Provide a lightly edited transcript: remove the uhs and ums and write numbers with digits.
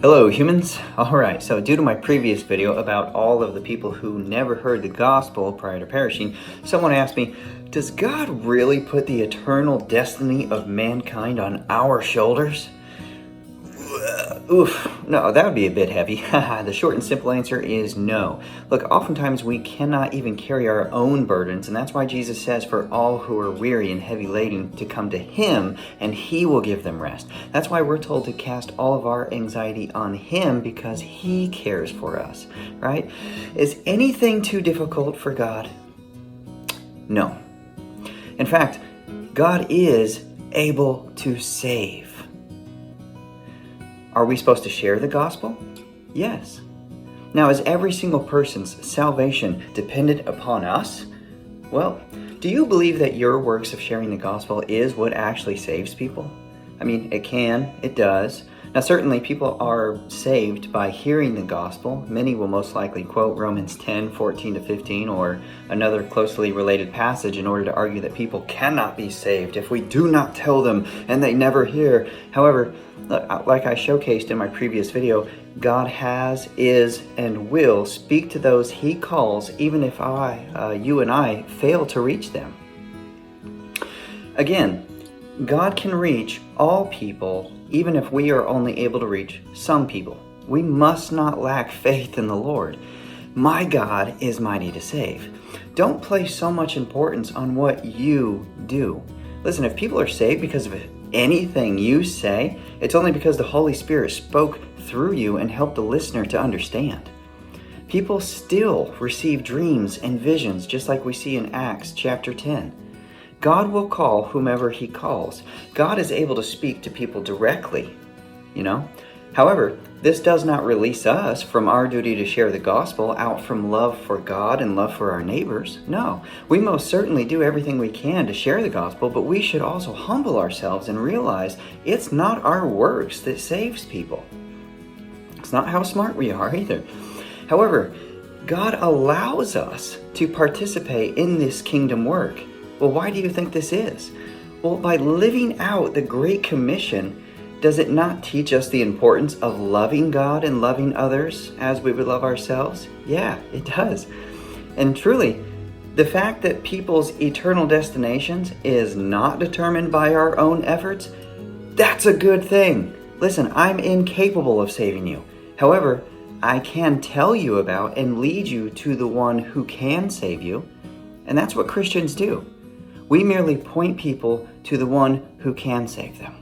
Hello humans! Alright, so due to my previous video about all of the people who never heard the gospel prior to perishing, someone asked me, does God really put the eternal destiny of mankind on our shoulders? Oof, no, that would be a bit heavy. The short and simple answer is no. Look, oftentimes we cannot even carry our own burdens, and that's why Jesus says for all who are weary and heavy laden to come to Him, and He will give them rest. That's why we're told to cast all of our anxiety on Him, because He cares for us, right? Is anything too difficult for God? No. In fact, God is able to save. Are we supposed to share the gospel? Yes. Now, is every single person's salvation dependent upon us? Well, do you believe that your works of sharing the gospel is what actually saves people? I mean, it does. Now, certainly people are saved by hearing the gospel. Many will most likely quote Romans 10:14-15 or another closely related passage in order to argue that people cannot be saved if we do not tell them and they never hear. However, like I showcased in my previous video, God has, is, and will speak to those He calls, even if you and I fail to reach them. Again, God can reach all people, even if we are only able to reach some people. We must not lack faith in the Lord. My God is mighty to save. Don't place so much importance on what you do. Listen, if people are saved because of anything you say, it's only because the Holy Spirit spoke through you and helped the listener to understand. People still receive dreams and visions, just like we see in Acts chapter 10. God will call whomever He calls. God is able to speak to people directly, However, this does not release us from our duty to share the gospel out from love for God and love for our neighbors. No, we most certainly do everything we can to share the gospel, but we should also humble ourselves and realize it's not our works that saves people. It's not how smart we are either. However, God allows us to participate in this kingdom work. Well, why do you think this is? Well, by living out the Great Commission, does it not teach us the importance of loving God and loving others as we would love ourselves? Yeah, it does. And truly, the fact that people's eternal destinations is not determined by our own efforts, that's a good thing. Listen, I'm incapable of saving you. However, I can tell you about and lead you to the one who can save you. And that's what Christians do. We merely point people to the one who can save them.